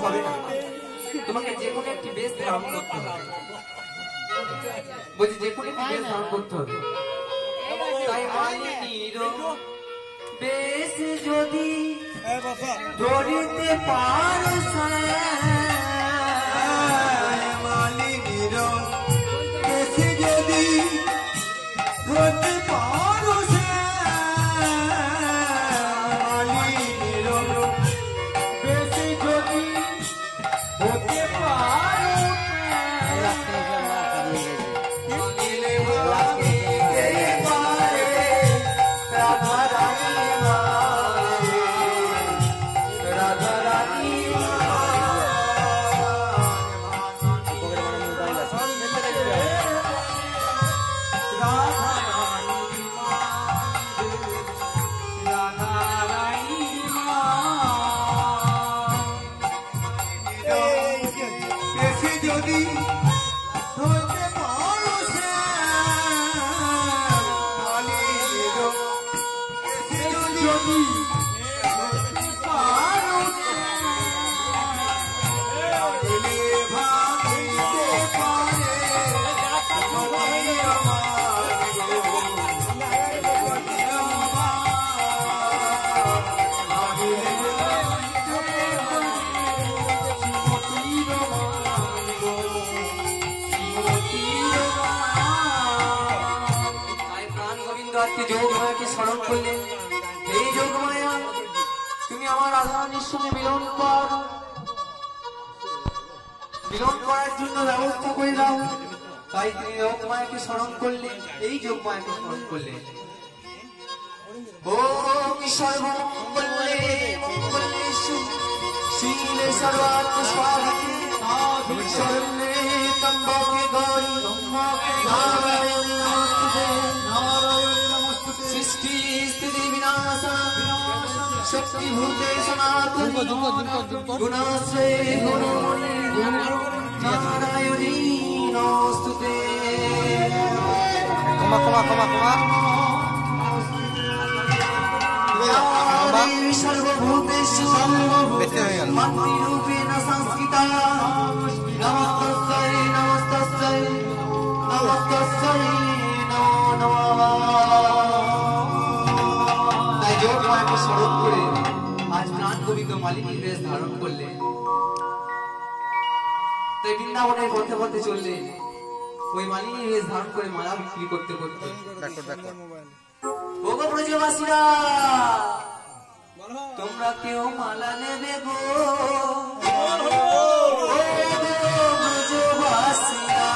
হবে না, তোমাকে যে কোনো একটি বেশ ধারণ করতে হবে। বলছি যে কোনো একটি বেশ ধারণ করতে হবে। তাই মালিনীর বেশ যদি ধরিতে পারো, মালিনীর বেশ যদি ধরতে পারো, মালিনীর বেশ যদি ধরতে পারো, যোগমায়াকে স্মরণ করলে, এই যোগমায়া তুমি আমার রাধারানীর সঙ্গে মিলন করার জন্য ব্যবস্থা করে দাও। তাই তুমি যোগমায়াকে স্মরণ করলে, এই যোগমায়াকে স্মরণ করলে। ওম সর্বমঙ্গলে মঙ্গলেষু শিলে সর্বার্থ সাধকে শরণ্যে ত্র্যম্বকে গৌরি নারায়ণী নমস্তুতে। সৃষ্টি স্থিতি বিনাশায় শক্তিভূতে সনাতনী গুণাশ্রয়ে গুণময়ী নারায়ণী নমস্তুতে। সর্বভূতেষু মন্ত্রীরূপেণ সংস্থিতা নমস্তস্যৈ নমস্তস্যৈ নমস্তস্যৈ নমো নমঃ। তাই যোগমায়াকে স্মরণ করে আজ প্রাণ গোবিন্দ মালিনীর বেশ ধারণ করলে। তাই বৃন্দাবনের পথে পথে চললে, ওই মালিনীর বেশ ধারণ করে মালা বিক্রি করতে করতে। ওগো ব্রজবাসীরা, তোমরা কেউ মালা নেবে গো? ব্রজবাসীরা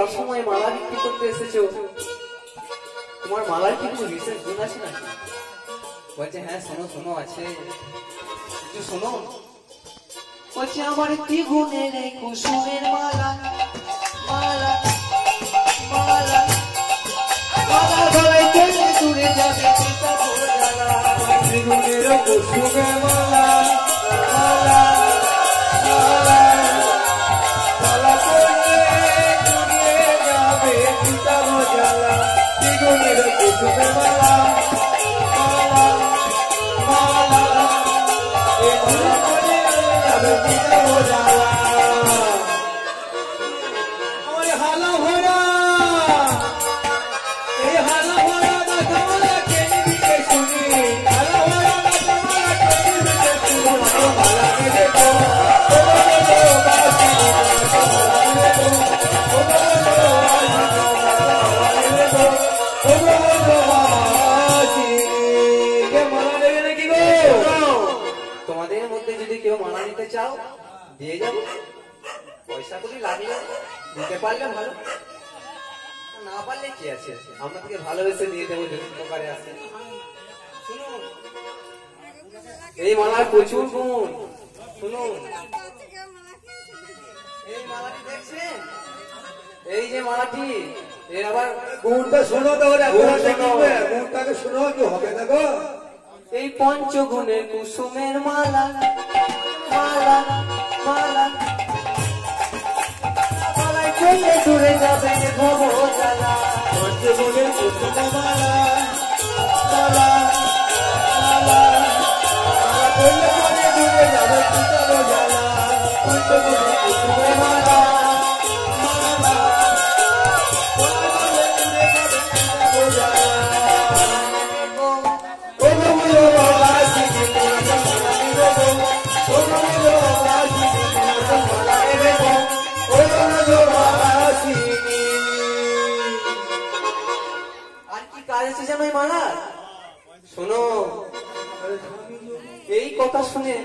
অসময়ে মালা বিক্রি করতে এসেছো, তোমার মালার কি কোনো বিশেষ গুণ আছে না? বলছে হ্যাঁ শোনো শোনো আছে, একটু শোনো। বলছে আমার কি গুণের এই কুসুমের মালা, মালা মালা মালা গলায় চলে দূরে যাবে পিতা ভোলা, কি গুণের কুসুমের মালা, মালা মালা মালা করে দূরে যাবে পিতা ভোলা, কি গুণের কুসুমের মালা, মালা মালা এ মালা করে যাবে পিতা ভোলা। ওই হালা ভরা এই হালা ভরা না কামলা কে নিতে শুনি, হালা ভরা না কামলা কে নিতে শুনি, মালা কে দেখো ও বাসি ও কেউ মালা নিতে চাও দিয়ে যাবো, পয়সা করে লাগলে দিতে পারলে ভালো, না পারলে কি আছে, আমরা থেকে ভালোবেসে দিয়ে দেবো যদি উপকারে আসে। শুনুন, এই মালার প্রচুর গুণ। শুনুন, এই মালাটি দেখছেন, এই যে মালাটি, এর আবার গুণটা শোনো তো, গুণটাকে শোনো, কি হবে দেখো। এই পঞ্চগুণের কুসুমের মালা, মালা মালা মালায় চলে দূরে যাবে ভব জ্বালা। পঞ্চগুণের কুসুমের মালা, মালা মালা মালা করলে পরে দূরে যাবে ভব জ্বালা। পঞ্চগুণের কুসুমের মালা, মালা মালা করলে দূরে যাবে ভব জ্বালা। শোনো, এই কথা শুনে,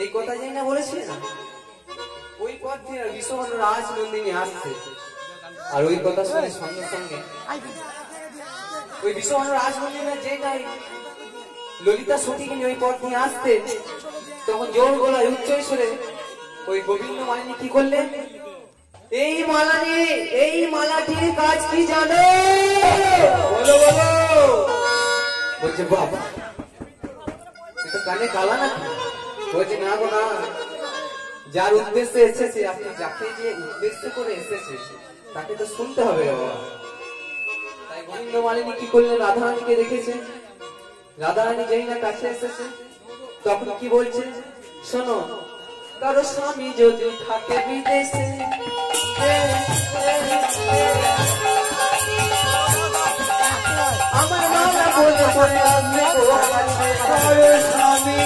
এই কথা যাই না বলেছিলে না, ওই পথ দিয়ে বিশ্বমান রাজ নন্দিনী আসছে, আর ওই কথা শুনে সঙ্গে সঙ্গে ওই বিশ্বমান রাজ নন্দিনী যে নাই ললিতা সতীকে নিয়ে ওই পথ নিয়ে আসতে, তখন জোর গলায় উচ্চ স্বরে ওই গোবিন্দ মালিনী কি করলেন, এই মালা নিয়ে, এই মালাটির কাজ কি জানো? বলো বলো। বলছে বাবা, এটা কানে গালা নাকি? বলছে না গো না, যার উদ্দেশ্যে এসেছে, আপনি যাকে যে উদ্দেশ্য করে এসেছে তাকে তো শুনতে হবে বাবা। তাই গোবিন্দ মালিনী কি করলেন, রাধারানীকে রেখেছেন। রাধারানী যেই না কাছে এসেছে, তখন কি বলছে, শোনো, কারো স্বামী যদি থাকে বিদেশে, আমার মালা বলে বলে আসবে কারো স্বামী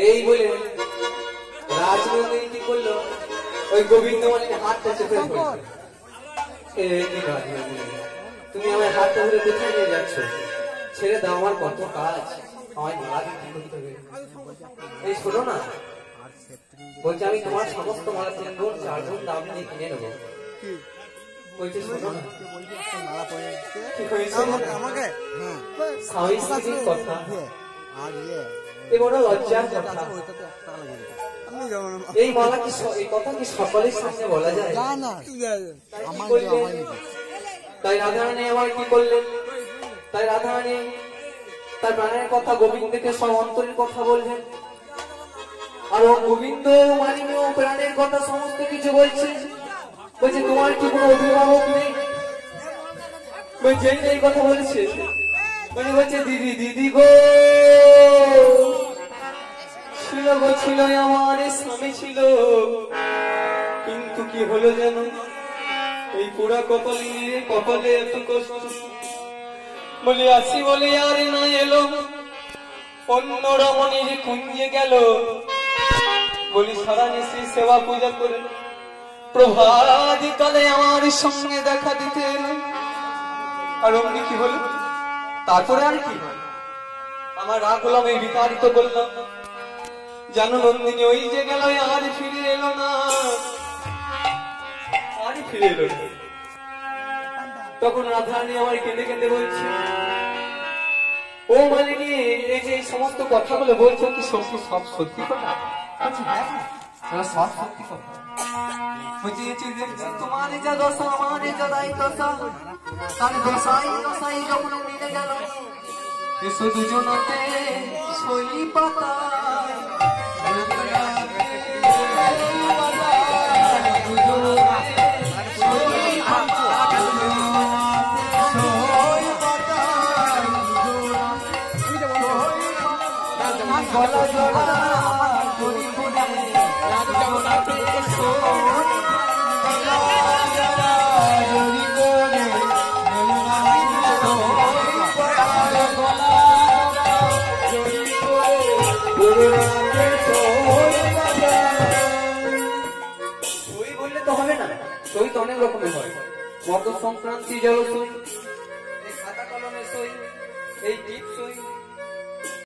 এই বলে রাজনন্দিনী কি করলো, ওই গোবিন্দ মালিনীর হাতটা চেপে ধরল। তুমি আমার হাতটা ধরে কোথায় নিয়ে যাচ্ছ? ছেড়ে দাও, আমার কত কাজ, আমায় মালা বিক্রি করতে হবে। এই শোনো না, বলছে আমি তোমার সমস্ত মালা 3 গুণ 4 গুণ দাম দিয়ে কিনে নেবো। বলছে শোনো না, কি হয়েছে স্বামী স্ত্রীর কথা, এ বড় লজ্জার কথা। এই মালা কি, এই কথা কি সকলের সামনে বলা যায়? তাই রাধারানী আবার কি করলেন, তাই রাধারানী তার প্রাণের কথা গোবিন্দকে সব অন্তরের কথা বললেন, আর ও গোবিন্দ মালিনীও প্রাণের কথা সমস্ত কিছু বলছে। বলছে তোমার কি কোনো অভিভাবক নেই? যেই এই কথা বলেছে, বলছে দিদি দিদি গো, ছিল গো ছিল আমার স্বামী ছিল, কিন্তু কি হলো যেন এই পুরা কপালে এত কষ্ট। বলে আসি বলে আর না এলো, অন্য রমণীর কুঞ্জে গেল। বলি সারা নিশি সেবা পূজা করে প্রভাতী কালে আমার সঙ্গে দেখা দিতে এলো। আর অমনি কি হলো, তারপরে আর কি আমার রাগ হলাম, এই বিতাড়িত করলাম। জানো নন্দিনী ওই যে গেল, আর ফিরে এলো না, আর ফিরে এলো না। তখন রাধারানী আমার কেঁদে কেঁদে বলছে, ও মালিনী, এই যে এই সমস্ত কথাগুলো বলছো কি সব সত্যি কথা? সব সত্যি কথা। তোমার যা দশা আমার যা দায়ী দশা, তার দশাই দশাই যখন মিলে গেল, এসো দুজনতে সই পাতা গলা জড়া জড়ি ফুলে রাত জগন্নাথে জড়ি করে সই বললে তো হবে না, সই তো অনেক রকমের হয়। মকর সংক্রান্তি জল সই, এই খাতা কলমের সই, এই টিপ সই,